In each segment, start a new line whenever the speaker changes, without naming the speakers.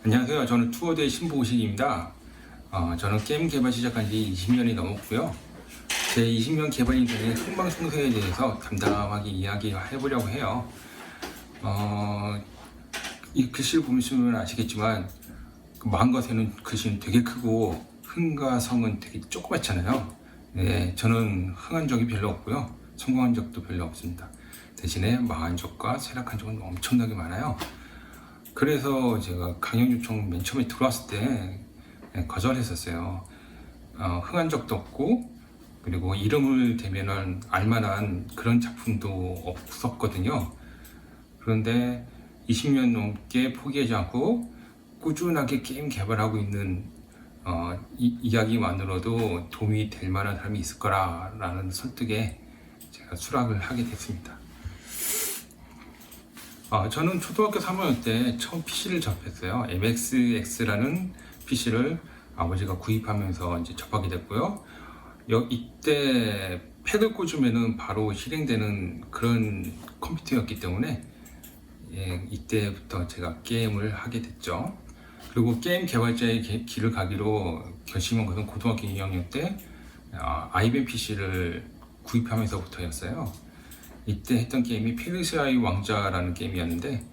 안녕하세요. 저는 투어데이 신보식입니다. 저는 게임 개발 시작한 지 20년이 넘었고요. 제 20년 개발 인생의 흥망성쇠에 대해서 담담하게 이야기해보려고 해요. 이 글씨를 보시면 아시겠지만 마음과 새는 글씨는 되게 크고 흥과 성은 되게 조그맣잖아요. 네, 저는 흥한 적이 별로 없고요. 성공한 적도 별로 없습니다. 대신에 망한 적과 쇠락한 적은 엄청나게 많아요. 그래서 제가 강연 요청 맨 처음에 들어왔을 때 거절했었어요. 흥한 적도 없고, 그리고 이름을 대면은 알만한 그런 작품도 없었거든요. 그런데 20년 넘게 포기하지 않고 꾸준하게 게임 개발하고 있는 이야기만으로도 도움이 될 만한 사람이 있을 거라는 설득에 제가 수락을 하게 됐습니다. 저는 초등학교 3학년 때 처음 PC를 접했어요. MXX라는 PC를 아버지가 구입하면서 이제 접하게 됐고요. 이때 팩을 꽂으면은 바로 실행되는 그런 컴퓨터였기 때문에 이때부터 제가 게임을 하게 됐죠. 그리고 게임 개발자의 길을 가기로 결심한 것은 고등학교 2학년 때 IBM PC를 구입하면서부터였어요. 이때 했던 게임이 페르시아의 왕자라는 게임이었는데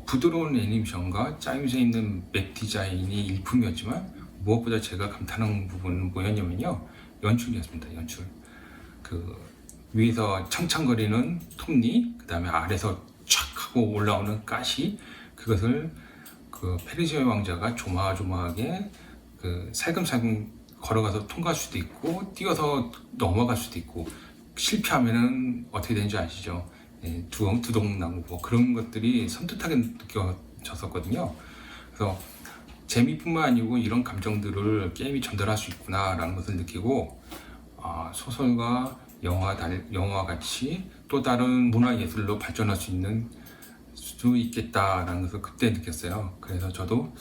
부드러운 애니메이션과 짜임새 있는 맵 디자인이 일품이었지만 무엇보다 제가 감탄한 부분은 뭐였냐면요, 연출이었습니다. 연출. 그 위에서 창창거리는 톱니, 그 다음에 아래서 촥 하고 올라오는 가시, 그것을 그 페르시아의 왕자가 조마조마하게 살금살금 걸어가서 통과할 수도 있고 뛰어서 넘어갈 수도 있고, 실패하면은 어떻게 되는지 아시죠? 두덩 나고 그런 것들이 선뜻하게 느껴졌었거든요. 그래서 재미뿐만 아니고 이런 감정들을 게임이 전달할 수 있구나라는 것을 느끼고, 소설과 영화 같이 또 다른 문화 예술로 발전할 수 있겠다라는 것을 그때 느꼈어요. 그래서 저도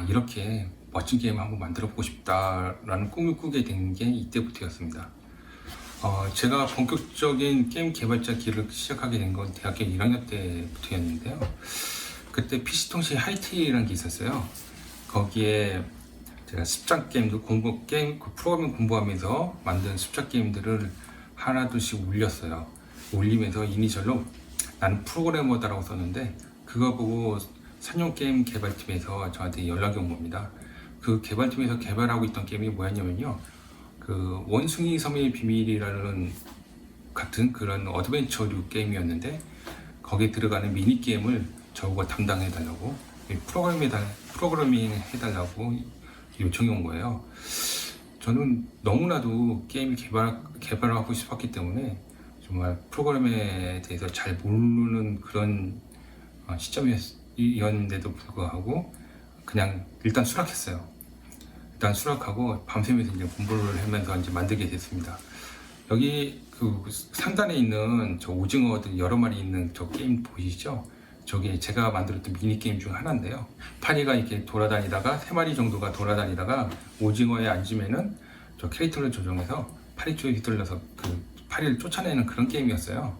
이렇게 멋진 게임 한번 만들어 보고 싶다라는 꿈을 꾸게 된 게 이때부터였습니다. 제가 본격적인 게임 개발자 길을 시작하게 된 건 대학교 1학년 때부터였는데요. 그때 PC통신 하이티라는 게 있었어요. 거기에 제가 습작 게임도 프로그래밍 공부하면서 만든 습작 게임들을 하나둘씩 올렸어요. 올리면서 이니셜로 나는 프로그래머다라고 썼는데, 그거 보고 산용 게임 개발팀에서 저한테 연락이 온 겁니다. 그 개발팀에서 개발하고 있던 게임이 뭐였냐면요, 원숭이 섬의 비밀이라는 같은 그런 어드벤처류 게임이었는데, 거기에 들어가는 미니게임을 저보고 담당해달라고, 프로그래밍 해달라고 요청이 온 거예요. 저는 너무나도 게임을 개발하고 싶었기 때문에 정말 프로그램에 대해서 잘 모르는 그런 시점이었는데도 불구하고 그냥 일단 수락했어요. 일단 수락하고 밤새면서 이제 공부를 하면서 이제 만들게 됐습니다. 여기 상단에 있는 저 오징어들 여러 마리 있는 저 게임 보이시죠? 저게 제가 만들었던 미니게임 중 하나인데요. 파리가 이렇게 돌아다니다가 3마리 정도가 돌아다니다가 오징어에 앉으면은 저 캐릭터를 조정해서 파리 쪽에 휘둘러서 파리를 쫓아내는 그런 게임이었어요.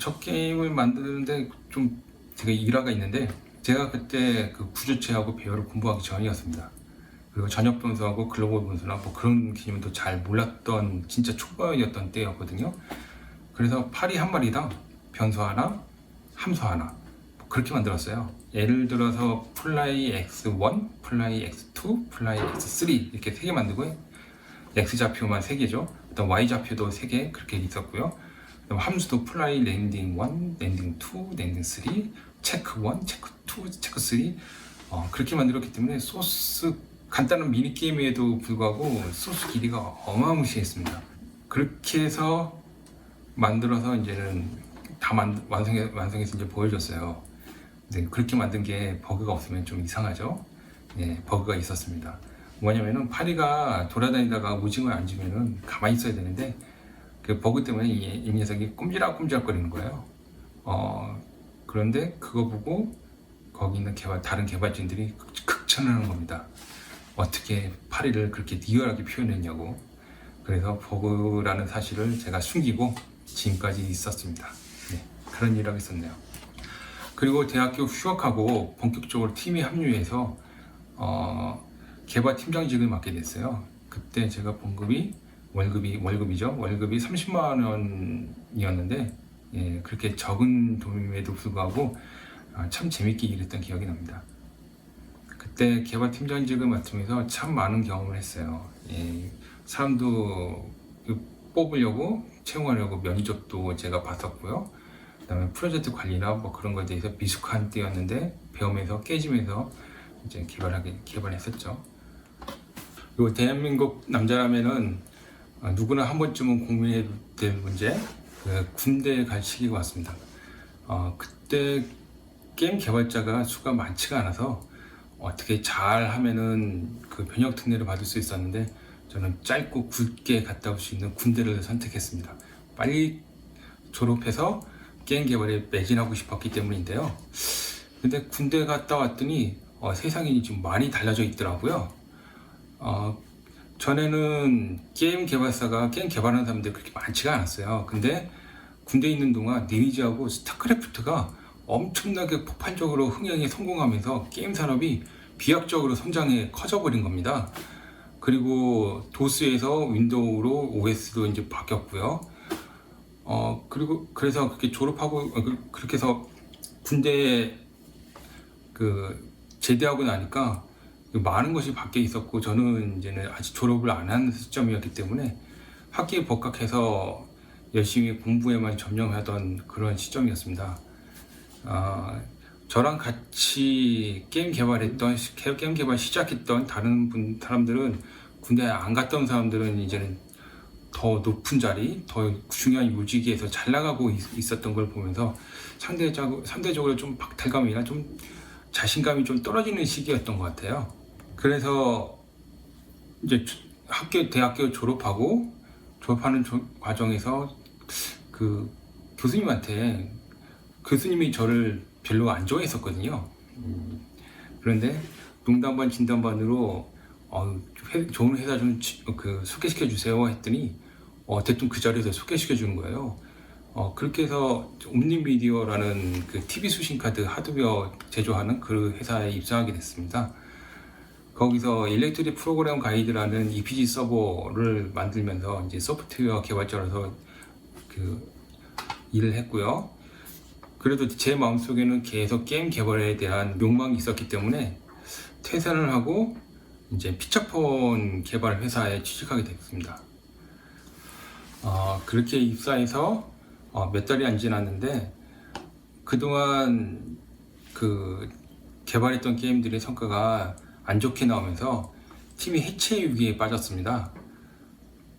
저 게임을 만드는데 좀 되게 일화가 있는데, 제가 그때 구조체하고 배열을 공부하기 전이었습니다. 그리고 전역 분수하고 글로벌 분수나 그런 개념도 잘 몰랐던 진짜 초반이었던 때였거든요. 그래서 파리 한 마리당 변수 하나, 함수 하나 그렇게 만들었어요. 예를 들어서 플라이 x1, 플라이 x2, 플라이 x3 이렇게 3개 만들고, x 좌표만 3개죠. 그다음 y 좌표도 3개 그렇게 있었고요. 그다음 함수도 플라이 랜딩 1, 랜딩 2, 랜딩 3, 체크 1, 체크 2, 체크 3 그렇게 만들었기 때문에 간단한 미니게임에도 불구하고 소스 길이가 어마무시했습니다. 그렇게 해서 만들어서 이제는 다 완성해서 이제 보여줬어요. 근데 그렇게 만든 게 버그가 없으면 좀 이상하죠? 버그가 있었습니다. 뭐냐면은 파리가 돌아다니다가 오징어에 앉으면은 가만히 있어야 되는데, 그 버그 때문에 이 녀석이 꼼지락꼼지락 거리는 거예요. 그런데 그거 보고 거기 있는 다른 개발진들이 극찬하는 겁니다. 어떻게 파리를 그렇게 리얼하게 표현했냐고. 그래서 버그라는 사실을 제가 숨기고 지금까지 있었습니다. 그런 일을 하고 있었네요. 그리고 대학교 휴학하고 본격적으로 팀에 합류해서 개발 팀장직을 맡게 됐어요. 그때 제가 봉급이 월급이죠. 월급이 30만 원이었는데 그렇게 적은 돈임에도 불구하고 참 재밌게 일했던 기억이 납니다. 그때 개발 팀장직을 맡으면서 참 많은 경험을 했어요. 사람도 뽑으려고 채용하려고 면접도 제가 봤었고요. 그다음에 프로젝트 관리나 뭐 그런 거에 대해서 미숙한 때였는데 배우면서 깨지면서 이제 개발했었죠. 그리고 대한민국 남자라면은 누구나 한 번쯤은 고민해야 될 문제, 군대 갈 시기가 왔습니다. 그때 게임 개발자가 수가 많지가 않아서 어떻게 잘 하면은 그 병역 특례를 받을 수 있었는데 저는 짧고 굵게 갔다 올 수 있는 군대를 선택했습니다. 빨리 졸업해서 게임 개발에 매진하고 싶었기 때문인데요. 근데 군대 갔다 왔더니 세상이 좀 많이 달라져 있더라고요. 전에는 게임 개발하는 사람들이 그렇게 많지가 않았어요. 근데 군대에 있는 동안 리니지하고 스타크래프트가 엄청나게 폭발적으로 흥행에 성공하면서 게임 산업이 비약적으로 성장해 커져버린 겁니다. 그리고 도스에서 윈도우로 OS도 이제 바뀌었고요. 그래서 그렇게 졸업하고 그렇게 해서 군대에 제대하고 나니까 많은 것이 바뀌어 있었고 저는 이제는 아직 졸업을 안 한 시점이었기 때문에 학기에 복학해서 열심히 공부에만 전념하던 그런 시점이었습니다. 저랑 같이 게임 개발 시작했던 다른 사람들은 군대 안 갔던 사람들은 이제는 더 높은 자리, 더 중요한 요직에서 잘 나가고 있었던 걸 보면서 상대적으로 좀 박탈감이나 좀 자신감이 좀 떨어지는 시기였던 것 같아요. 그래서 이제 대학교 졸업하는 과정에서 그 교수님이 저를 별로 안 좋아했었거든요. 그런데 농담 반 진담 반으로 좋은 회사 좀 소개시켜 주세요 했더니 대뜸 그 자리에서 소개시켜 주는 거예요. 그렇게 해서 옴니미디어라는 그 TV 수신 카드 하드웨어 제조하는 그 회사에 입사하게 됐습니다. 거기서 일렉트릭 프로그램 가이드라는 EPG 서버를 만들면서 이제 소프트웨어 개발자로서 일을 했고요. 그래도 제 마음속에는 계속 게임 개발에 대한 욕망이 있었기 때문에 퇴사를 하고 이제 피처폰 개발 회사에 취직하게 됐습니다. 그렇게 입사해서 몇 달이 안 지났는데 그동안 개발했던 게임들의 성과가 안 좋게 나오면서 팀이 해체 위기에 빠졌습니다.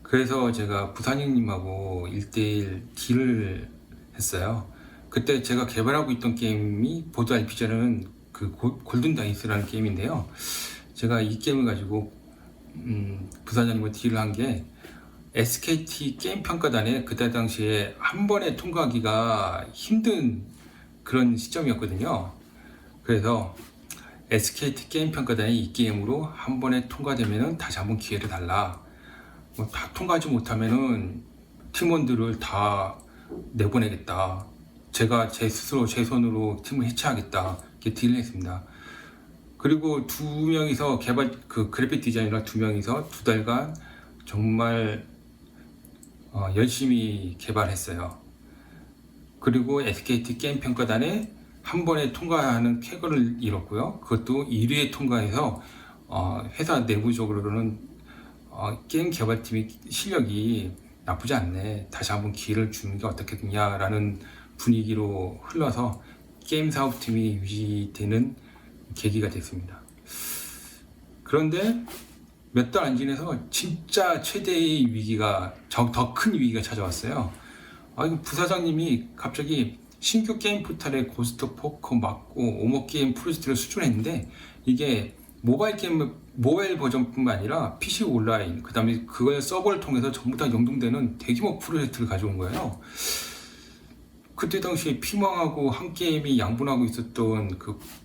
그래서 제가 부사장님하고 1대1 딜을 했어요. 그때 제가 개발하고 있던 게임이 보드 RPG라는 골든 다이스라는 게임인데요. 제가 이 게임을 가지고 부사장님과 딜을 한 게 SKT 게임 평가단에 그때 당시에 한 번에 통과하기가 힘든 그런 시점이었거든요. 그래서 SKT 게임 평가단이 이 게임으로 한 번에 통과되면은 다시 한번 기회를 달라. 다 통과하지 못하면은 팀원들을 다 내보내겠다. 제가 제 스스로 제 손으로 팀을 해체하겠다. 이렇게 딜을 했습니다. 그리고 두 명이서 그래픽 디자이너 두 명이서 2달간 정말 열심히 개발했어요. 그리고 SKT 게임 평가단에 한 번에 통과하는 쾌거를 이뤘고요. 그것도 1위에 통과해서 회사 내부적으로는 게임 개발팀의 실력이 나쁘지 않네. 다시 한번 기회를 주는 게 어떻겠냐라는 분위기로 흘러서 게임 사업팀이 유지되는 계기가 됐습니다. 그런데 몇 달 안 지나서 진짜 최대의 위기가, 더 큰 위기가 찾아왔어요. 부사장님이 갑자기 신규 게임 포탈에 고스트 포커 맞고 오머 게임 프로젝트를 수준했는데 이게 모바일 버전뿐만 아니라 PC 온라인, 그 다음에 그걸 서버를 통해서 전부 다 연동되는 대규모 프로젝트를 가져온 거예요. 그때 당시에 피망하고 한 게임이 양분하고 있었던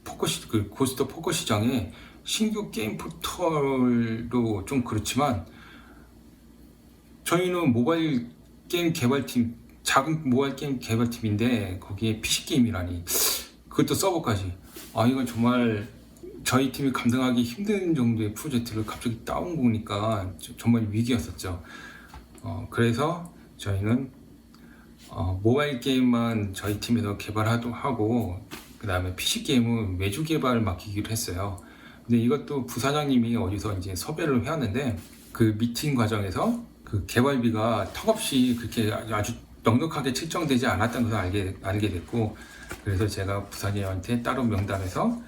고스트 포커 시장에 신규 게임 포털도 좀 그렇지만 저희는 모바일 게임 개발팀, 작은 모바일 게임 개발팀인데 거기에 PC 게임이라니 그것도 서버까지. 이건 정말 저희 팀이 감당하기 힘든 정도의 프로젝트를 갑자기 다운보니까 정말 위기였었죠. 그래서 저희는 모바일 게임만 저희 팀에서 개발하고 그 다음에 PC 게임은 외주 개발 맡기기로 했어요. 근데 이것도 부사장님이 어디서 이제 섭외를 해왔는데 그 미팅 과정에서 그 개발비가 턱없이 그렇게 아주 넉넉하게 책정되지 않았다는 것을 알게 됐고, 그래서 제가 부사장님한테 따로 명단에서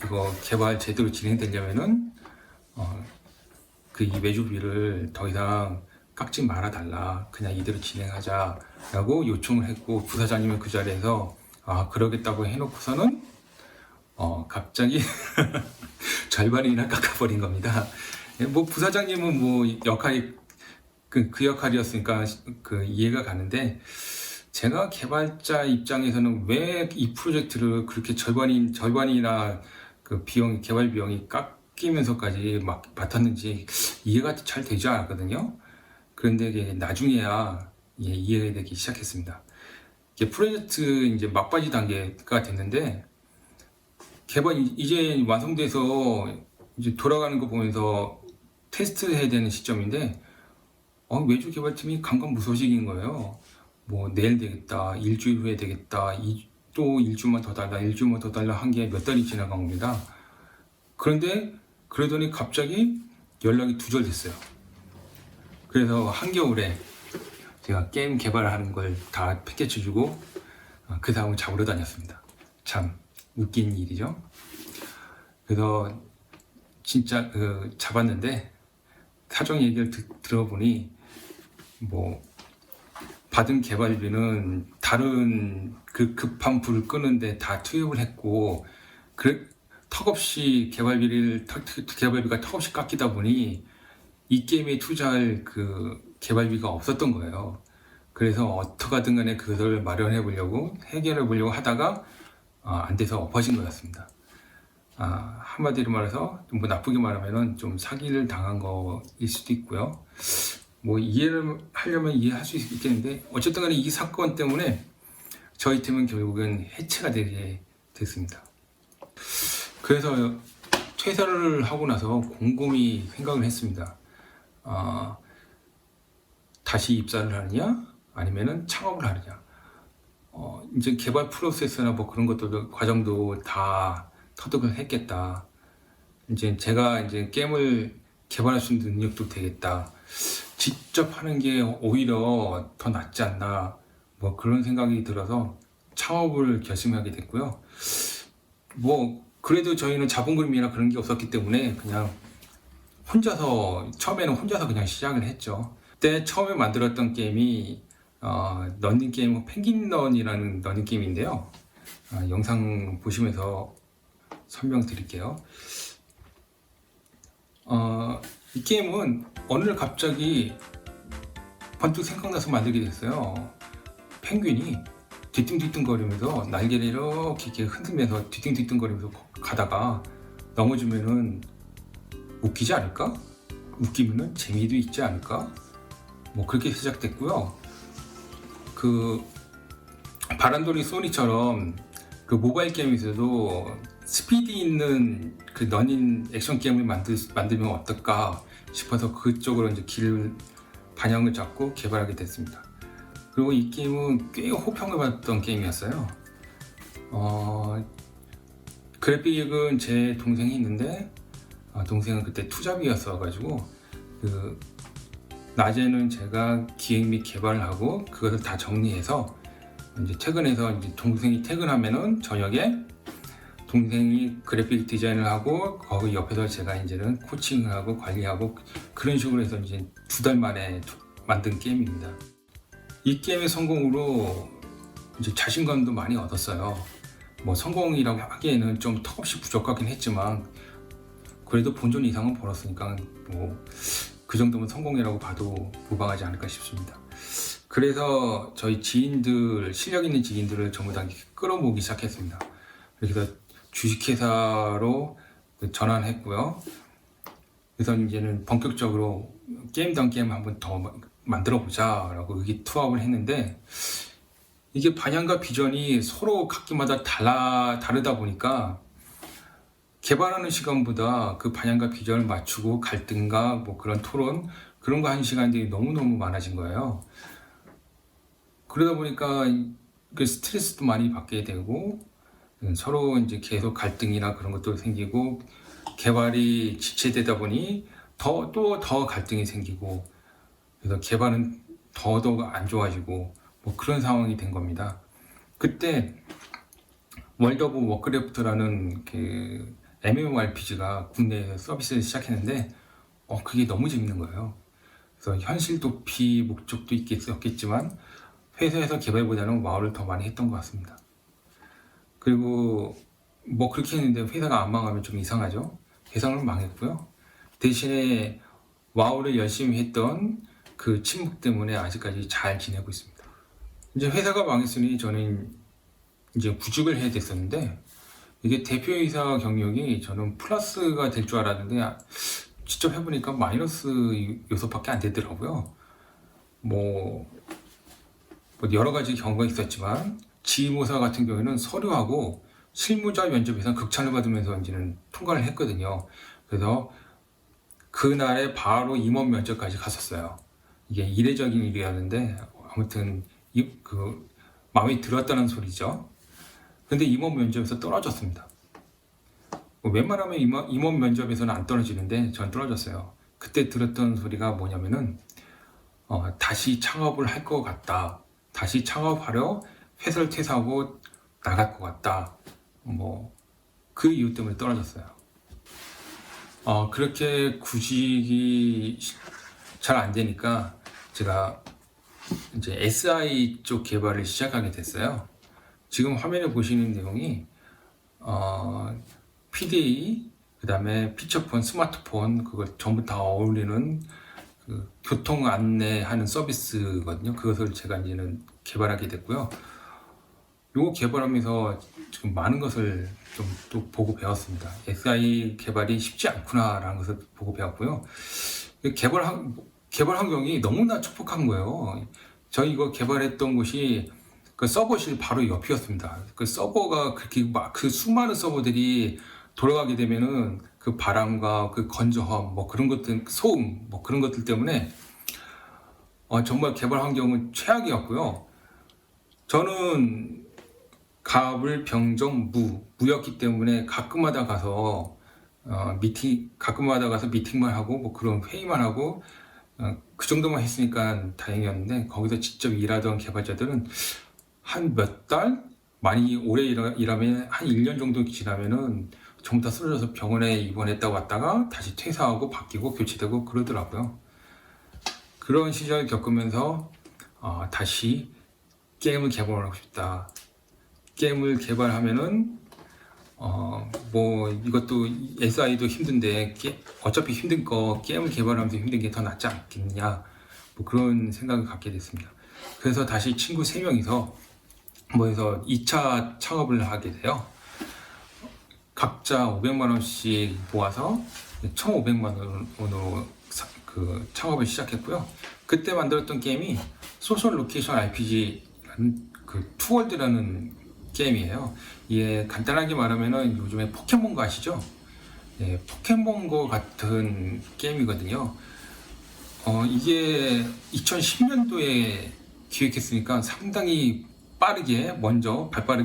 이거 개발 제대로 진행되려면은 그 이 외주비를 더 이상 깎지 말아 달라, 그냥 이대로 진행하자라고 요청을 했고, 부사장님은 그 자리에서 그러겠다고 해놓고서는 갑자기 절반이나 깎아버린 겁니다. 뭐 부사장님은 뭐 역할이 그 역할이었으니까 그 이해가 가는데, 제가 개발자 입장에서는 왜 이 프로젝트를 그렇게 절반이나 그 개발 비용이 깎이면서까지 막 맡았는지 이해가 잘 되지 않았거든요. 그런데 이게 나중에야 이해가 되기 시작했습니다. 이게 프로젝트 이제 막바지 단계가 됐는데, 개발 이제 완성돼서 이제 돌아가는 거 보면서 테스트 해야 되는 시점인데, 외주 개발팀이 강간무소식인 거예요. 뭐 내일 되겠다, 일주일 후에 되겠다, 또 일주만 더 달라 한 게 몇 달이 지나간 겁니다. 그런데 그러더니 갑자기 연락이 두절됐어요. 그래서 한겨울에 제가 게임 개발하는 걸 다 패키지 주고 그 다음을 잡으러 다녔습니다. 참 웃긴 일이죠. 그래서 진짜 잡았는데, 사정 얘기를 들어보니 뭐 받은 개발비는 다른 그 급한 불을 끄는데 다 투입을 했고, 턱없이 개발비가 턱없이 깎이다 보니 이 게임에 투자할 그 개발비가 없었던 거예요. 그래서 어떻게든 간에 그것을 마련해 보려고 해결해 보려고 하다가 안 돼서 엎어진 거였습니다. 한마디로 말해서 뭐 나쁘게 말하면은 좀 사기를 당한 거일 수도 있고요. 뭐 이해를 하려면 이해할 수 있겠는데, 어쨌든 간에 이 사건 때문에 저희 팀은 결국은 해체가 되게 됐습니다. 그래서 퇴사를 하고 나서 곰곰이 생각을 했습니다. 다시 입사를 하느냐 아니면은 창업을 하느냐. 이제 개발 프로세스나 뭐 그런 것들도 과정도 다 터득을 했겠다. 이제 제가 이제 게임을 개발할 수 있는 능력도 되겠다. 직접 하는 게 오히려 더 낫지 않나, 뭐 그런 생각이 들어서 창업을 결심하게 됐고요. 뭐 그래도 저희는 자본금이나 그런 게 없었기 때문에 그냥 처음에는 혼자서 그냥 시작을 했죠. 그때 처음에 만들었던 게임이 런닝 게임 펭귄런이라는 러닝 게임인데요. 영상 보시면서 설명드릴게요. 이 게임은 어느 날 갑자기 번뜩 생각나서 만들게 됐어요. 펭귄이 뒤뚱뒤뚱거리면서 날개를 이렇게 흔들면서 뒤뚱뒤뚱거리면서 가다가 넘어지면은 웃기지 않을까? 웃기면은 재미도 있지 않을까? 뭐 그렇게 시작됐고요. 그 바람돌이 소니처럼 그 모바일 게임에서도 스피드 있는 그 러닝 액션 게임을 만들면 어떨까 싶어서 그쪽으로 이제 방향을 잡고 개발하게 됐습니다. 그리고 이 게임은 꽤 호평을 받았던 게임이었어요. 그래픽은 제 동생이 있는데, 동생은 그때 투잡이었어가지고 그 낮에는 제가 기획 및 개발을 하고 그것을 다 정리해서 이제 퇴근해서 이제 동생이 퇴근하면은 저녁에 동생이 그래픽 디자인을 하고 거기 옆에서 제가 이제는 코칭을 하고 관리하고 그런 식으로 해서 이제 2달 만에 만든 게임입니다. 이 게임의 성공으로 이제 자신감도 많이 얻었어요. 뭐 성공이라고 하기에는 좀 턱없이 부족하긴 했지만 그래도 본전 이상은 벌었으니까 뭐 그 정도면 성공이라고 봐도 무방하지 않을까 싶습니다. 그래서 저희 실력 있는 지인들을 전부 다 끌어모으기 시작했습니다. 그래서 주식회사로 전환했고요. 그래서 이제는 본격적으로 게임당 게임 한번 더 만들어 보자라고 의기투합을 했는데, 이게 방향과 비전이 서로 각기마다 다르다 보니까 개발하는 시간보다 그 방향과 비전을 맞추고 갈등과 뭐 그런 토론 그런 거 하는 시간들이 너무너무 많아진 거예요. 그러다 보니까 그 스트레스도 많이 받게 되고 서로 이제 계속 갈등이나 그런 것도 생기고 개발이 지체되다 보니 또 더 갈등이 생기고 그래서 개발은 더더욱 안 좋아지고 뭐 그런 상황이 된 겁니다. 그때 월드 오브 워크래프트라는 그 MMORPG가 국내에서 서비스를 시작했는데 그게 너무 재밌는 거예요. 그래서 현실 도피 목적도 있겠지만 회사에서 개발보다는 와우를 더 많이 했던 것 같습니다. 그리고 뭐 그렇게 했는데 회사가 안 망하면 좀 이상하죠. 회사는 망했고요. 대신에 와우를 열심히 했던 그 친목 때문에 아직까지 잘 지내고 있습니다. 이제 회사가 망했으니 저는 이제 구직을 해야 됐었는데 이게 대표이사 경력이 저는 플러스가 될 줄 알았는데 직접 해보니까 마이너스 요소밖에 안 되더라고요. 뭐 여러 가지 경우가 있었지만 지휘모사 같은 경우에는 서류하고 실무자 면접에서 극찬을 받으면서 이제는 통과를 했거든요. 그래서 그날에 바로 임원 면접까지 갔었어요. 이게 이례적인 일이었는데 아무튼 그 마음에 들었다는 소리죠. 근데 임원 면접에서 떨어졌습니다. 웬만하면 임원 면접에서는 안 떨어지는데 전 떨어졌어요. 그때 들었던 소리가 뭐냐면은 다시 창업을 할 것 같다. 다시 창업하려 회사를 퇴사하고 나갈 것 같다. 뭐 그 이유 때문에 떨어졌어요. 그렇게 구직이 잘 안 되니까 제가 이제 SI 쪽 개발을 시작하게 됐어요. 지금 화면에 보시는 내용이 PDA, 그 다음에 피처폰, 스마트폰 그걸 전부 다 어울리는 그 교통 안내하는 서비스거든요. 그것을 제가 이제는 개발하게 됐고요. 요거 개발하면서 지금 많은 것을 좀 또 보고 배웠습니다. SI 개발이 쉽지 않구나라는 것을 보고 배웠고요. 개발 환경이 너무나 촉박한 거예요. 저희 이거 개발했던 곳이 그 서버실 바로 옆이었습니다. 그 서버가 그렇게 막 그 수많은 서버들이 돌아가게 되면은 그 바람과 그 건조함 뭐 그런 것들 소음 뭐 그런 것들 때문에 정말 개발 환경은 최악이었고요. 저는 갑을 병정 무였기 때문에 가끔마다 가서 미팅만 하고 뭐 그런 회의만 하고 그 정도만 했으니까 다행이었는데 거기서 직접 일하던 개발자들은 한 몇 달? 많이 오래 일하면 한 1년 정도 지나면은 전부 다 쓰러져서 병원에 입원했다 왔다가 다시 퇴사하고 바뀌고 교체되고 그러더라고요. 그런 시절 겪으면서 다시 게임을 개발하고 싶다. 게임을 개발하면은 뭐 이것도 SI도 힘든데 어차피 힘든 거 게임을 개발하면서 힘든 게 더 낫지 않겠냐 뭐 그런 생각을 갖게 됐습니다. 그래서 다시 친구 3명이서 해서 2차 창업을 하게 돼요. 각자 500만 원씩 모아서 1,500만 원으로 그 창업을 시작했고요. 그때 만들었던 게임이 소셜 로케이션 RPG라는 그 투월드라는 게임이에요. 이게 간단하게 말하면은 요즘에 포켓몬고 아시죠? 네, 포켓몬고 같은 게임이거든요. 이게 2010년도에 기획했으니까 상당히 발빠르게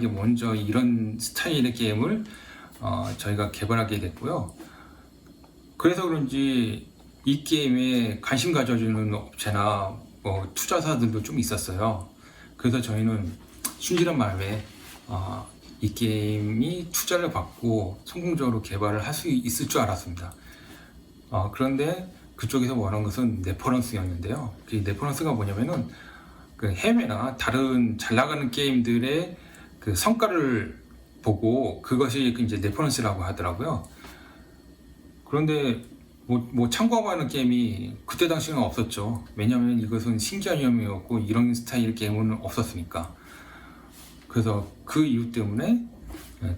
먼저 이런 스타일의 게임을 저희가 개발하게 됐고요. 그래서 그런지 이 게임에 관심 가져주는 업체나 뭐 투자사들도 좀 있었어요. 그래서 저희는 순진한 마음에 이 게임이 투자를 받고 성공적으로 개발을 할 수 있을 줄 알았습니다. 그런데 그쪽에서 원하는 것은 레퍼런스였는데요. 그 레퍼런스가 뭐냐면은 그 해외나 다른 잘 나가는 게임들의 그 성과를 보고 그것이 이제 레퍼런스라고 하더라고요. 그런데 뭐 참고하는 게임이 그때 당시에는 없었죠. 왜냐하면 이것은 신개념이었고 이런 스타일 게임은 없었으니까. 그래서 그 이유 때문에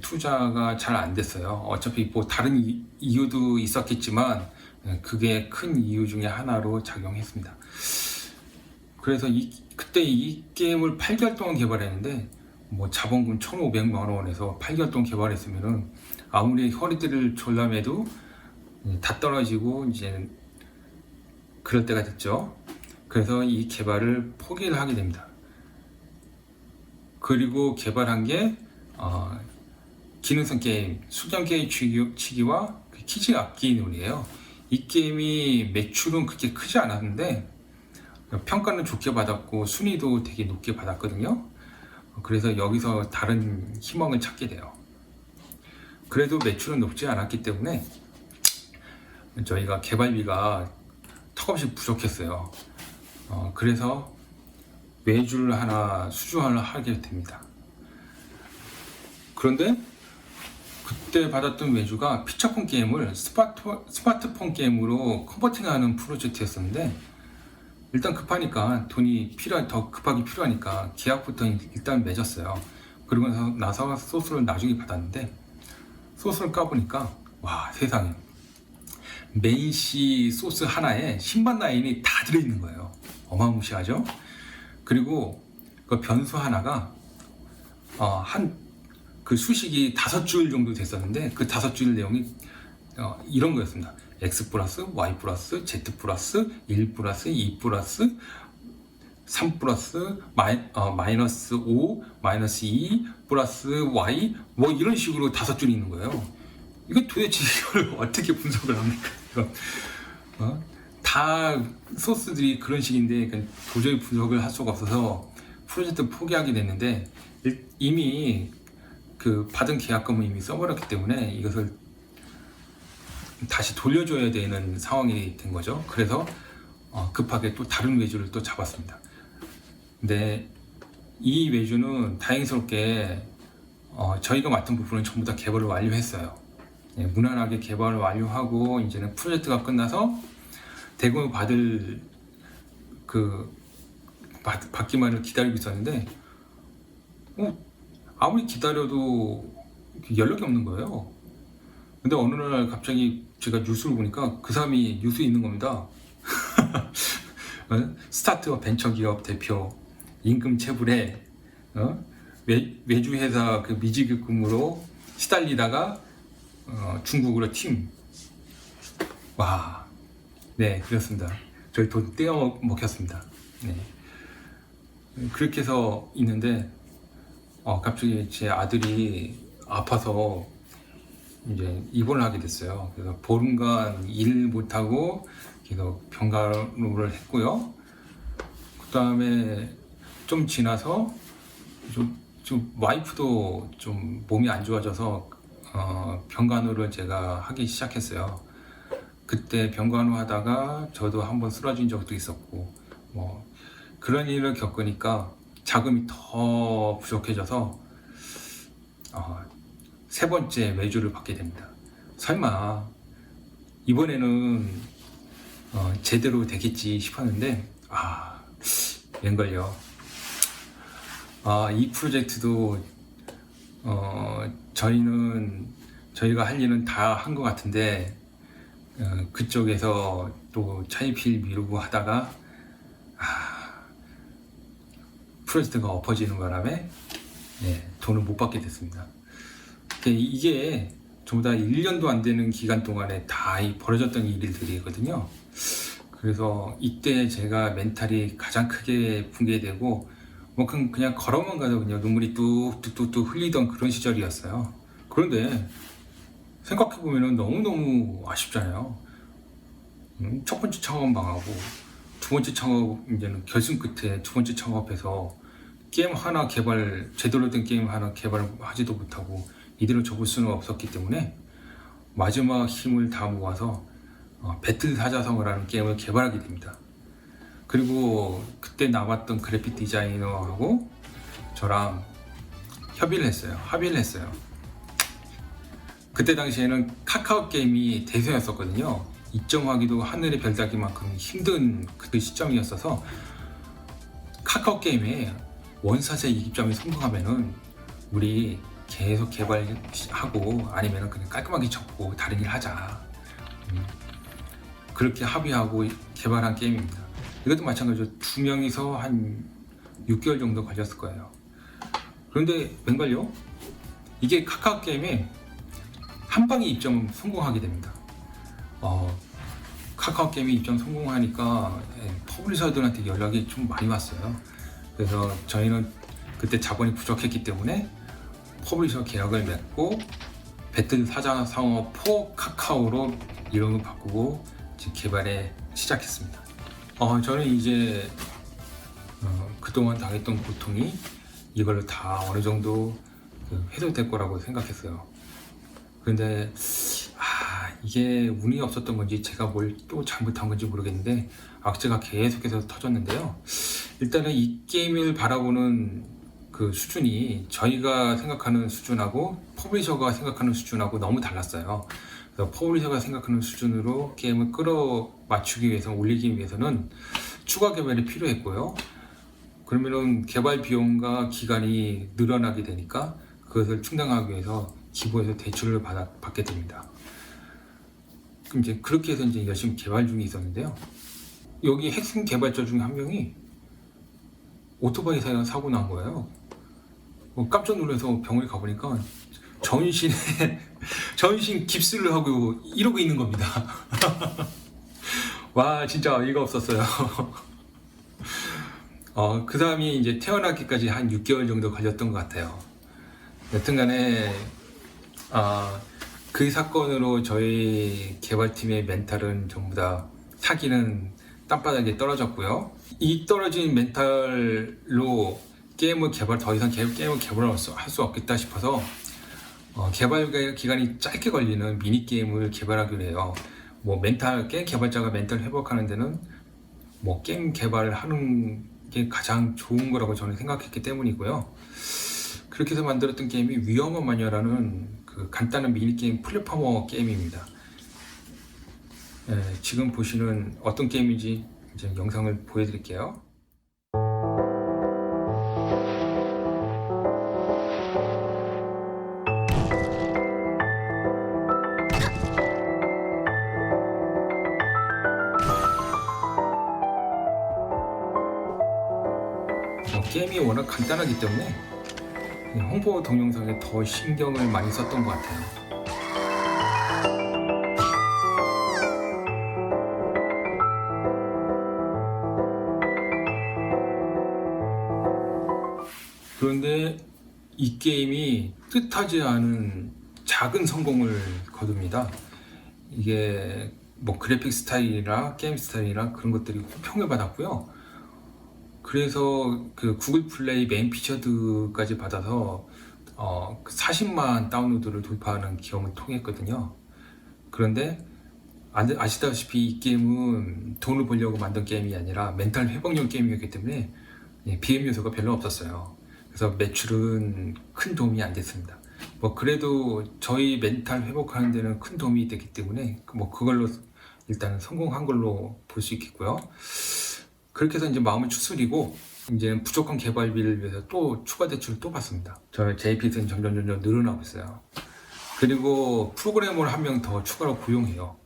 투자가 잘 안 됐어요. 어차피 뭐 다른 이유도 있었겠지만 그게 큰 이유 중에 하나로 작용했습니다. 그래서 그때 이 게임을 8개월 동안 개발했는데 뭐 자본금 1,500만 원에서 8개월 동안 개발했으면은 아무리 허리띠를 졸라매도 다 떨어지고 이제 그럴 때가 됐죠. 그래서 이 개발을 포기를 하게 됩니다. 그리고 개발한 게 기능성 게임, 수경 게임 치기와 퀴즈 악기 놀이에요. 이 게임이 매출은 그렇게 크지 않았는데 평가는 좋게 받았고 순위도 되게 높게 받았거든요. 그래서 여기서 다른 희망을 찾게 돼요. 그래도 매출은 높지 않았기 때문에 저희가 개발비가 턱없이 부족했어요. 그래서 외주를 하나 수주를 하게 됩니다. 그런데 그때 받았던 외주가 피처폰 게임을 스마트폰 게임으로 컨버팅하는 프로젝트였었는데 일단 급하니까 돈이 더 급하게 필요하니까 계약부터 일단 맺었어요. 그리고 나서 소스를 나중에 받았는데 소스를 까보니까 와 세상에 메인C 소스 하나에 10만 라인이 다 들어있는 거예요. 어마무시하죠? 그리고 그 변수 하나가 그 수식이 5줄 정도 됐었는데 그 5줄 내용이 이런 거였습니다. x 플러스 y 플러스 z 플러스 1 플러스 2 플러스 3 플러스 마이너스 5 마이너스 2 플러스 y 뭐 이런 식으로 5줄이 있는 거예요. 이거 도대체 이걸 어떻게 분석을 합니까? 다 소스들이 그런 식인데 도저히 분석을 할 수가 없어서 프로젝트 포기하게 됐는데 이미 그 받은 계약금을 이미 써버렸기 때문에 이것을 다시 돌려줘야 되는 상황이 된 거죠. 그래서 급하게 또 다른 외주를 또 잡았습니다. 근데 이 외주는 다행스럽게 저희가 맡은 부분은 전부 다 개발을 완료했어요. 무난하게 개발을 완료하고 이제는 프로젝트가 끝나서 대금을 받기만을 기다리고 있었는데 아무리 기다려도 연락이 없는 거예요. 근데 어느 날 갑자기 제가 뉴스를 보니까 그 사람이 뉴스에 있는 겁니다. 스타트업 벤처기업 대표 임금 체불에 외주 회사 그 미지급금으로 시달리다가 중국으로 팀. 와, 네 그렇습니다. 저희 돈 떼어 먹혔습니다. 네. 그렇게 해서 있는데 갑자기 제 아들이 아파서 이제 입원을 하게 됐어요. 그래서 보름간 일 못하고 계속 병간호를 했고요. 그 다음에 좀 지나서 좀 와이프도 좀 몸이 안 좋아져서 병간호를 제가 하기 시작했어요. 그때 병간호 하다가 저도 한번 쓰러진 적도 있었고 뭐 그런 일을 겪으니까 자금이 더 부족해져서 세 번째 외주를 받게 됩니다. 설마 이번에는 제대로 되겠지 싶었는데 웬걸요. 이 프로젝트도 저희가 할 일은 다 한 것 같은데 그쪽에서 또 차입일 미루고 하다가 프로젝트가 엎어지는 바람에 돈을 못 받게 됐습니다. 이게 전부 다 1년도 안 되는 기간 동안에 다 벌어졌던 일들이거든요. 그래서 이때 제가 멘탈이 가장 크게 붕괴되고 뭐 그냥 걸어만 가도 그냥 눈물이 뚝뚝뚝뚝 흘리던 그런 시절이었어요. 그런데 생각해보면 너무너무 아쉽잖아요. 첫 번째 창업 망하고 두 번째 창업 이제는 결승 끝에 두 번째 창업해서 게임 하나 제대로 된 게임 하나 개발하지도 못하고 이대로 접을 수는 없었기 때문에 마지막 힘을 다 모아서 배틀 사자성어라는 게임을 개발하게 됩니다. 그리고 그때 남았던 그래픽 디자이너하고 저랑 합의를 했어요. 그때 당시에는 카카오 게임이 대세였었거든요. 입점하기도 하늘의 별 따기만큼 힘든 그 시점이었어서 카카오 게임에 원사세 입점이 성공하면은 우리 계속 개발하고 아니면은 그냥 깔끔하게 접고 다른 일 하자. 그렇게 합의하고 개발한 게임입니다. 이것도 마찬가지로 2명이서 한 6개월 정도 걸렸을 거예요. 그런데 웬걸요? 이게 카카오 게임에 한 방에 입점 성공하게 됩니다. 카카오 게임이 입점 성공하니까 퍼블리셔들한테 연락이 좀 많이 왔어요. 그래서 저희는 그때 자본이 부족했기 때문에 퍼블리셔 계약을 맺고 배틀 사자성어 4 카카오로 이름을 바꾸고 지금 개발에 시작했습니다. 저는 이제 그동안 당했던 고통이 이걸로 다 어느 정도 해소될 거라고 생각했어요. 그런데 이게 운이 없었던 건지 제가 뭘 또 잘못한 건지 모르겠는데 악재가 계속해서 터졌는데요. 일단은 이 게임을 바라보는 그 수준이 저희가 생각하는 수준하고 퍼블리셔가 생각하는 수준하고 너무 달랐어요. 그래서 퍼블리셔가 생각하는 수준으로 게임을 끌어맞추기 위해서 올리기 위해서는 추가 개발이 필요했고요. 그러면은 개발 비용과 기간이 늘어나게 되니까 그것을 충당하기 위해서 기부에서 대출을 받게 됩니다. 그럼 이제 그렇게 해서 이제 열심히 개발 중에 있었는데요. 여기 핵심 개발자 중에 한 명이 오토바이 사고 난 거예요. 깜짝 놀라서 병원에 가보니까 전신 깁스를 하고 이러고 있는 겁니다. 와, 진짜 어이가 없었어요. 그 사람이 이제 태어나기까지 한 6개월 정도 걸렸던 것 같아요. 여튼간에 그 사건으로 저희 개발팀의 멘탈은 전부 다 사기는 땅바닥에 떨어졌고요. 이 떨어진 멘탈로 더 이상 게임을 개발할 수 없겠다 싶어서 개발 기간이 짧게 걸리는 미니 게임을 개발하기로 해요. 게임 개발자가 멘탈 회복하는 데는 게임 개발을 하는 게 가장 좋은 거라고 저는 생각했기 때문이고요. 그렇게 해서 만들었던 게임이 위험한 마녀라는 그 간단한 미니게임 플랫포머 게임입니다. 지금 보시는 어떤 게임인지 이제 영상을 보여드릴게요. 게임이 워낙 간단하기 때문에 홍보 동영상에 더 신경을 많이 썼던 것 같아요. 그런데 이 게임이 뜻하지 않은 작은 성공을 거둡니다. 이게 그래픽 스타일이나 게임 스타일이나 그런 것들이 호평을 받았고요. 그래서 그 구글 플레이 메인 피처드까지 받아서 40만 다운로드를 돌파하는 기염을 통했거든요. 그런데 아시다시피 이 게임은 돈을 벌려고 만든 게임이 아니라 멘탈 회복용 게임이었기 때문에 BM 요소가 별로 없었어요. 그래서 매출은 큰 도움이 안 됐습니다. 그래도 저희 멘탈 회복하는 데는 큰 도움이 됐기 때문에 그걸로 일단 성공한 걸로 볼 수 있겠고요. 그렇게 해서 이제 마음을 추스리고 이제 부족한 개발비를 위해서 또 추가 대출을 또 받습니다. 저는 제 빚은 점점 늘어나고 있어요. 그리고 프로그래머를 한 명 더 추가로 고용해요.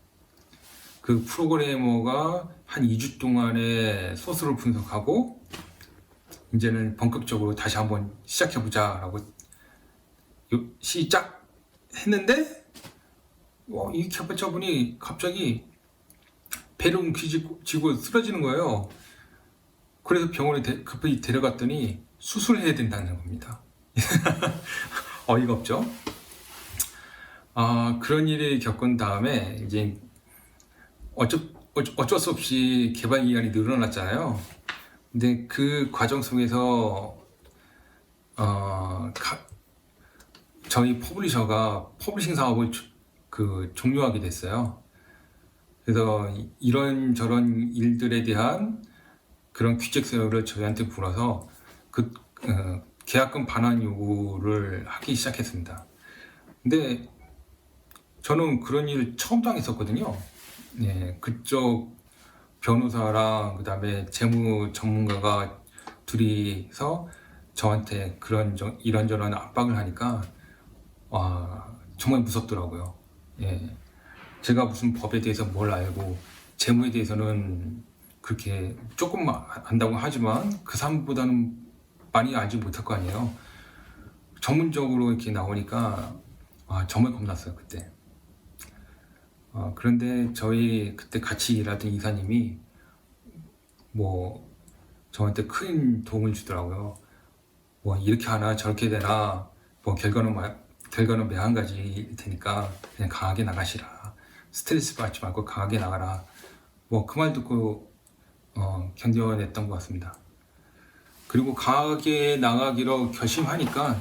그 프로그래머가 한 2주 동안의 소스를 분석하고 이제는 본격적으로 다시 한번 시작해보자 라고 시작했는데 이 개발자분이 갑자기 배를 움켜쥐고 쓰러지는 거예요. 그래서 병원에 급히 데려갔더니 수술해야 된다는 겁니다. 어이가 없죠? 그런 일을 겪은 다음에 이제 어쩔 수 없이 개발 기간이 늘어났잖아요. 근데 그 과정 속에서 저희 퍼블리셔가 퍼블리싱 사업을 종료하게 됐어요. 그래서 이런저런 일들에 대한 그런 귀책서를 저희한테 불어서 계약금 반환 요구를 하기 시작했습니다. 근데 저는 그런 일 처음 당했었거든요. 그쪽 변호사랑 그다음에 재무 전문가가 둘이서 저한테 이런저런 압박을 하니까 정말 무섭더라고요. 제가 무슨 법에 대해서 뭘 알고 재무에 대해서는 그렇게 조금 안다고 하지만 그 사람보다는 많이 알지 못할 거 아니에요. 전문적으로 이렇게 나오니까 정말 겁났어요 그때. 그런데 저희 그때 같이 일하던 이사님이 뭐 저한테 큰 도움을 주더라고요. 뭐 이렇게 하나 저렇게 되나 뭐 결과는 매한가지일 테니까 그냥 강하게 나가시라. 스트레스 받지 말고 강하게 나가라. 뭐 그 말 듣고 견뎌냈던 것 같습니다. 그리고 강하게 나가기로 결심하니까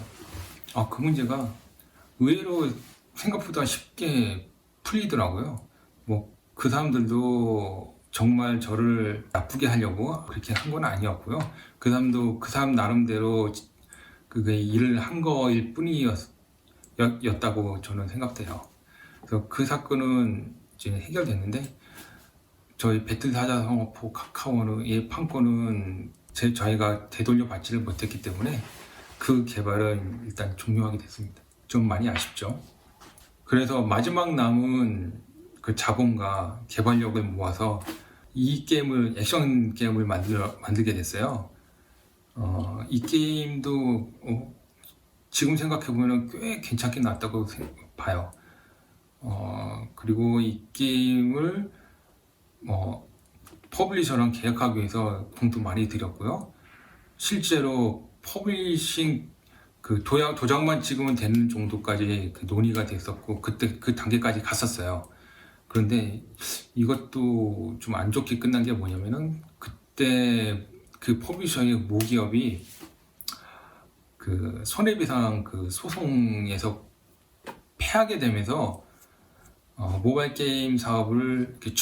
그 문제가 의외로 생각보다 쉽게 풀리더라고요. 뭐 그 사람들도 정말 저를 나쁘게 하려고 그렇게 한 건 아니었고요. 그 사람도 그 사람 나름대로 그게 일을 한 거일 뿐이었다고 저는 생각돼요. 그래서 그 사건은 이제 해결됐는데 저희 배틀사자성어포 카카오의 판권은 저희가 되돌려 받지를 못했기 때문에 그 개발은 일단 종료하게 됐습니다. 좀 많이 아쉽죠. 그래서 마지막 남은 그 자본과 개발력을 모아서 이 게임을 액션 게임을 만들게 됐어요. 이 게임도 지금 생각해 보면 꽤 괜찮게 나왔다고 봐요. 그리고 이 게임을 퍼블리셔랑 계약하기 위해서 돈도 많이 들였고요. 실제로 퍼블리싱 그 도장만 찍으면 되는 정도까지 그 논의가 됐었고 그때 그 단계까지 갔었어요. 그런데 이것도 좀 안 좋게 끝난 게 뭐냐면은 그때 그 퍼블리셔의 모기업이 그 손해배상 그 소송에서 패하게 되면서 모바일 게임 사업을 이렇게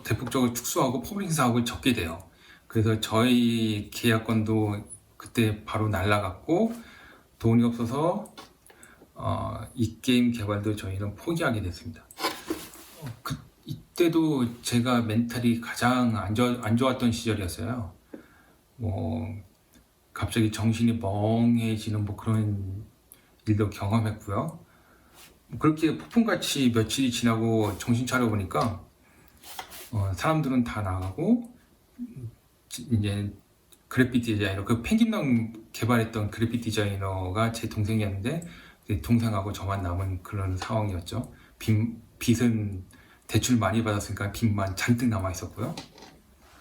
대폭적으로 축소하고 퍼블리싱 사업을 접게 돼요. 그래서 저희 계약권도 그때 바로 날라갔고 돈이 없어서 이 게임 개발도 저희는 포기하게 됐습니다. 이때도 제가 멘탈이 가장 안 좋았던 시절이었어요. 뭐 갑자기 정신이 멍해지는 뭐 그런 일도 경험했고요. 그렇게 폭풍같이 며칠이 지나고 정신 차려 보니까 사람들은 다 나가고 이제 그래픽 디자이너, 그 펭귄랑 개발했던 그래픽 디자이너가 제 동생이었는데 동생하고 저만 남은 그런 상황이었죠. 빚은 대출 많이 받았으니까 빚만 잔뜩 남아 있었고요.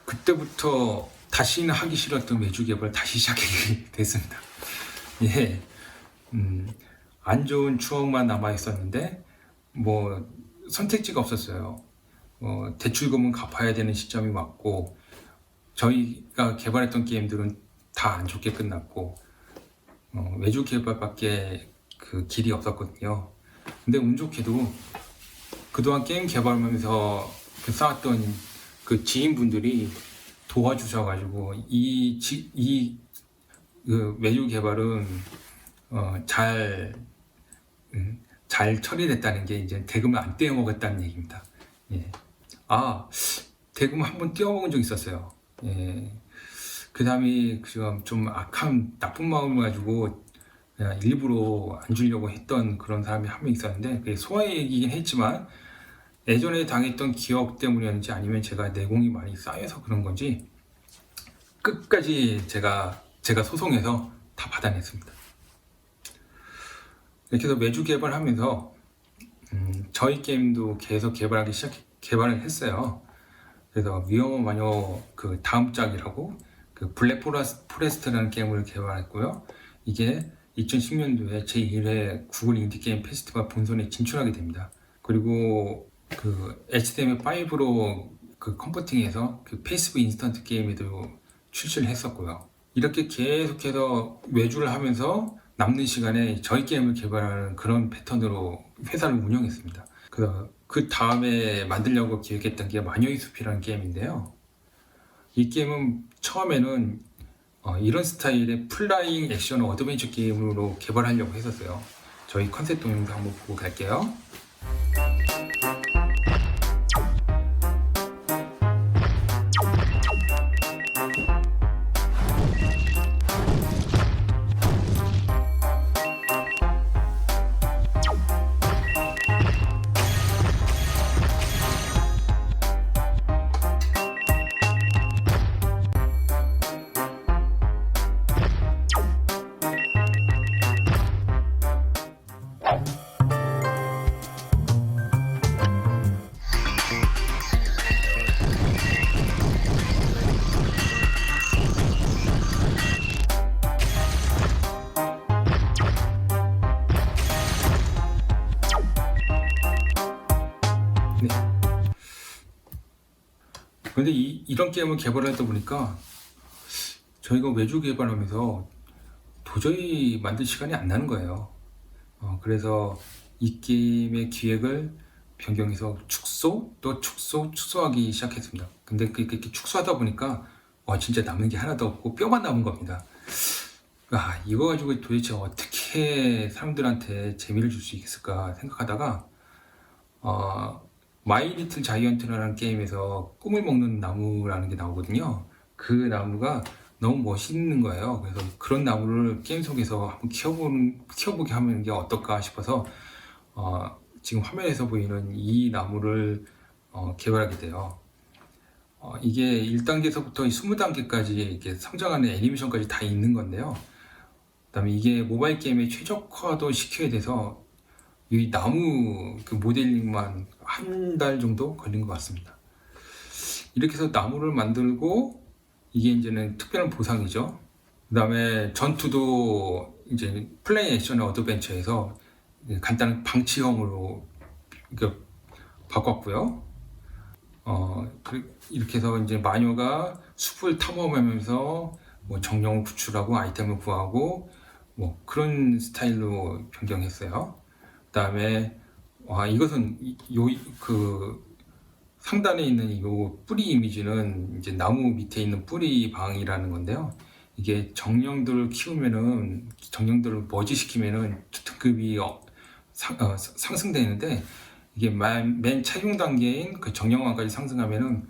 그때부터 다시는 하기 싫었던 외주 개발 다시 시작하게 됐습니다. 예, 안 좋은 추억만 남아 있었는데 뭐 선택지가 없었어요. 대출금은 갚아야 되는 시점이 왔고 저희가 개발했던 게임들은 다 안 좋게 끝났고 외주 개발밖에 그 길이 없었거든요. 근데 운 좋게도 그동안 게임 개발하면서 쌓았던 그 지인분들이 도와주셔가지고 그 외주 개발은 잘 처리됐다는 게 이제 대금을 안 떼어먹었다는 얘기입니다. 예. 대금 한번 떼어먹은 적 있었어요. 예. 그 다음에 지금 좀 악한 나쁜 마음을 가지고 일부러 안 주려고 했던 그런 사람이 한 명 있었는데 그게 소액이긴 했지만 예전에 당했던 기억 때문이었는지 아니면 제가 내공이 많이 쌓여서 그런 건지 끝까지 제가 소송해서 다 받아냈습니다. 이렇게 해서 외주 개발하면서 저희 게임도 계속 개발을 했어요. 그래서 위험한 마녀 그 다음 짝이라고 그 블랙 포레스트라는 게임을 개발했고요. 이게 2010년도에 제1회 구글 인디 게임 페스티벌 본선에 진출하게 됩니다. 그리고 그 HTML5로 그 컴포팅해서 그 페이스북 인스턴트 게임에도 출시를 했었고요. 이렇게 계속해서 외주를 하면서 남는 시간에 저희 게임을 개발하는 그런 패턴으로 회사를 운영했습니다. 그래서 그 다음에 만들려고 기획했던 게 마녀의 숲이라는 게임인데요. 이 게임은 처음에는 이런 스타일의 플라잉 액션 어드벤처 게임으로 개발하려고 했었어요. 저희 컨셉 동영상 한번 보고 갈게요. 근데 이런 게임을 개발하다 보니까 저희가 외주 개발하면서 도저히 만들 시간이 안 나는 거예요. 그래서 이 게임의 기획을 변경해서 축소하기 시작했습니다. 근데 그렇게 축소하다 보니까 진짜 남는 게 하나도 없고 뼈만 남은 겁니다. 이거 가지고 도대체 어떻게 사람들한테 재미를 줄 수 있을까 생각하다가 마이 리틀 자이언트라는 게임에서 꿈을 먹는 나무라는 게 나오거든요. 그 나무가 너무 멋있는 거예요. 그래서 그런 나무를 게임 속에서 한번 키워보게 하면 게 어떨까 싶어서 지금 화면에서 보이는 이 나무를 개발하게 돼요. 이게 1단계에서부터 20단계까지 이렇게 성장하는 애니메이션까지 다 있는 건데요. 그다음에 이게 모바일 게임에 최적화도 시켜야 돼서 이 나무 그 모델링만 한 달 정도 걸린 것 같습니다. 이렇게 해서 나무를 만들고 이게 이제는 특별한 보상이죠. 그다음에 전투도 이제 플레이 액션 어드벤처에서 간단한 방치형으로 바꿨고요. 이렇게 해서 이제 마녀가 숲을 탐험하면서 뭐 정령을 구출하고 아이템을 구하고 뭐 그런 스타일로 변경했어요. 그다음에 이것은 그 상단에 있는 이 뿌리 이미지는 이제 나무 밑에 있는 뿌리 방이라는 건데요. 이게 정령들을 키우면은 정령들을 머지시키면은 등급이 상승되는데 이게 맨 최종 단계인 그 정령왕까지 상승하면은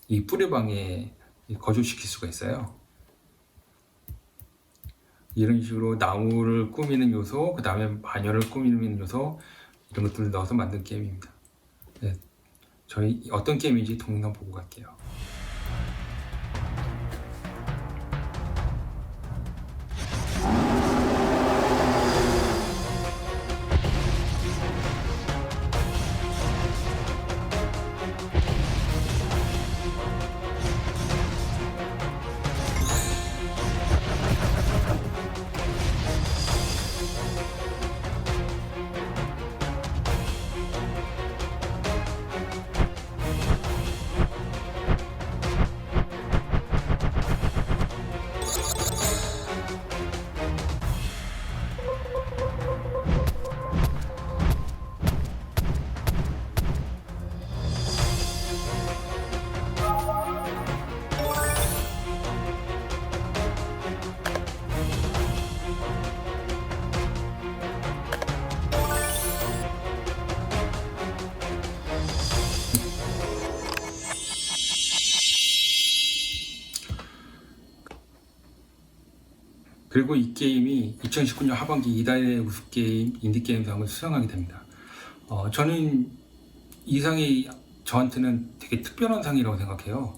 이 뿌리방에 거주시킬 수가 있어요. 이런 식으로 나무를 꾸미는 요소, 그 다음에 마녀를 꾸미는 요소 이런 것들을 넣어서 만든 게임입니다. 네, 저희 어떤 게임인지 동영상 보고 갈게요. 그리고 이 게임이 2019년 하반기 이달의 우수게임 인디게임상을 수상하게 됩니다. 저는 이 상이 저한테는 되게 특별한 상이라고 생각해요.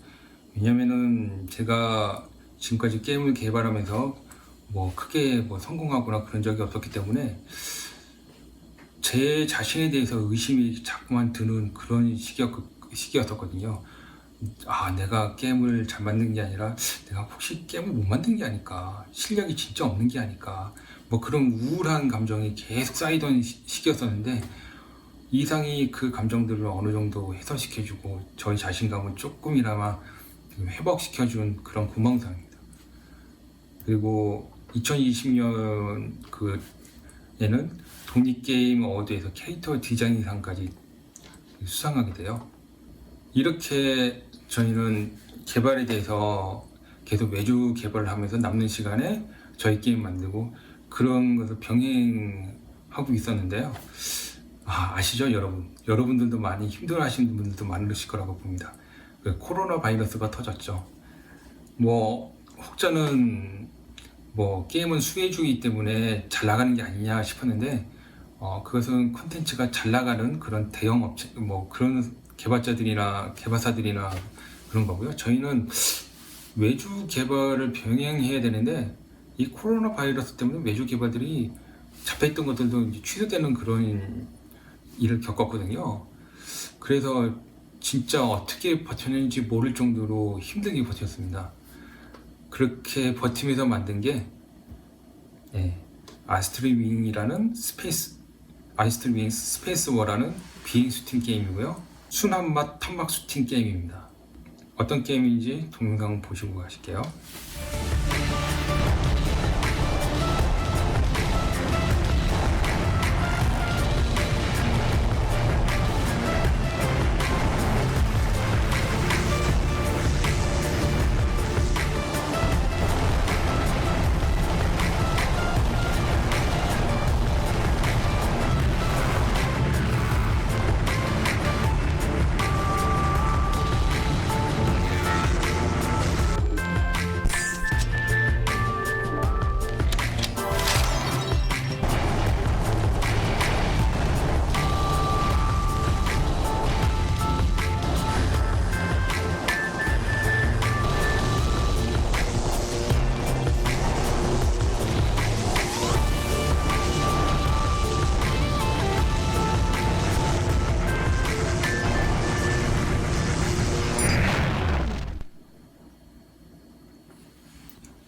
왜냐면은 제가 지금까지 게임을 개발하면서 뭐 크게 뭐 성공하거나 그런 적이 없었기 때문에 제 자신에 대해서 의심이 자꾸만 드는 그런 시기였었거든요. 내가 게임을 잘 만든 게 아니라 내가 혹시 게임을 못 만든 게 아닐까, 실력이 진짜 없는 게 아닐까, 뭐 그런 우울한 감정이 계속 쌓이던 시기였었는데 이상이 그 감정들을 어느 정도 해소시켜주고 저희 자신감을 조금이나마 회복시켜준 그런 고망상입니다. 그리고 2020년 에는 독립게임 어워드에서 캐릭터 디자인상까지 수상하게 돼요. 이렇게 저희는 개발에 대해서 계속 매주 개발을 하면서 남는 시간에 저희 게임 만들고 그런 것을 병행하고 있었는데요. 아시죠, 여러분? 여러분들도 많이 힘들어하시는 분들도 많으실 거라고 봅니다. 코로나 바이러스가 터졌죠. 혹자는 게임은 수혜주의이기 때문에 잘 나가는 게 아니냐 싶었는데 그것은 콘텐츠가 잘 나가는 그런 대형 업체, 그런 개발사들이나 그런 거고요. 저희는 외주 개발을 병행해야 되는데 이 코로나 바이러스 때문에 외주 개발들이 잡혀있던 것들도 이제 취소되는 그런 일을 겪었거든요. 그래서 진짜 어떻게 버텼는지 모를 정도로 힘들게 버텼습니다. 그렇게 버티면서 만든 게 아스트리 윙 스페이스 워라는 비행 슈팅 게임이고요. 순한 맛 탐막 슈팅 게임입니다. 어떤 게임인지 동영상 보시고 가실게요.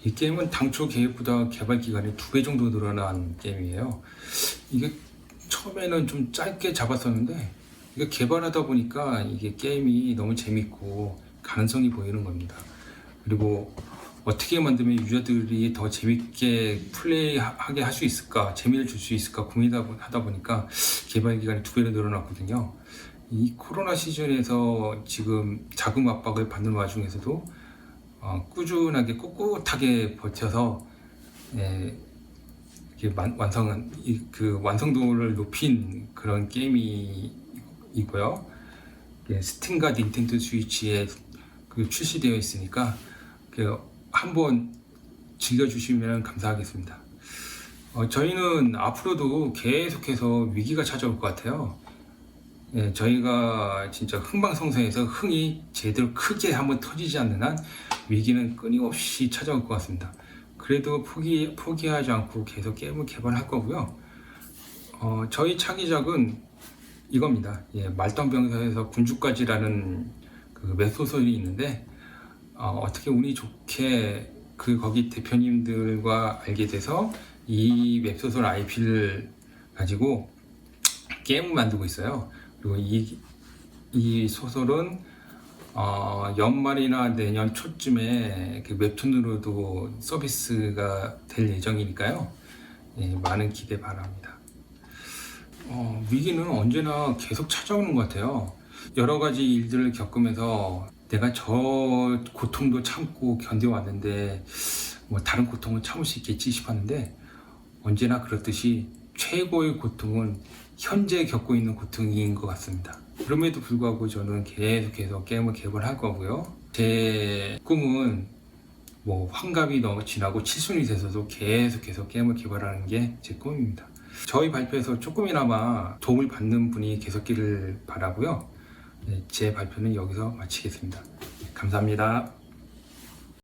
이 게임은 당초 계획보다 개발 기간이 2배 정도 늘어난 게임이에요. 이게 처음에는 좀 짧게 잡았었는데 이게 개발하다 보니까 이게 게임이 너무 재밌고 가능성이 보이는 겁니다. 그리고 어떻게 만들면 유저들이 더 재밌게 플레이하게 할 수 있을까, 재미를 줄 수 있을까 고민하다 보니까 개발 기간이 2배로 늘어났거든요. 이 코로나 시즌에서 지금 자금 압박을 받는 와중에서도 꾸준하게 꿋꿋하게 버텨서 이렇게 완성도를 높인 그런 게임이고요. 스팀과 닌텐도 스위치에 출시되어 있으니까 한번 즐겨주시면 감사하겠습니다. 저희는 앞으로도 계속해서 위기가 찾아올 것 같아요. 저희가 진짜 흥망성쇠해서 흥이 제대로 크게 한번 터지지 않는 한 위기는 끊임없이 찾아올 것 같습니다. 그래도 포기하지 않고 계속 게임을 개발할 거고요. 저희 차기작은 이겁니다. 말똥병사에서 군주까지라는 그 웹소설이 있는데 어떻게 운이 좋게 거기 대표님들과 알게 돼서 이 웹소설 IP를 가지고 게임을 만들고 있어요. 그리고 이 소설은 연말이나 내년 초쯤에 웹툰으로도 서비스가 될 예정이니까요. 많은 기대 바랍니다. 위기는 언제나 계속 찾아오는 것 같아요. 여러 가지 일들을 겪으면서 내가 저 고통도 참고 견뎌왔는데 뭐 다른 고통은 참을 수 있겠지 싶었는데 언제나 그렇듯이 최고의 고통은 현재 겪고 있는 고통인 것 같습니다. 그럼에도 불구하고 저는 계속해서 게임을 개발할 거고요. 제 꿈은 뭐 환갑이 너무 지나고 칠순이 돼서도 계속해서 게임을 개발하는 게 제 꿈입니다. 저희 발표에서 조금이나마 도움을 받는 분이 계셨기를 바라고요. 제 발표는 여기서 마치겠습니다. 감사합니다.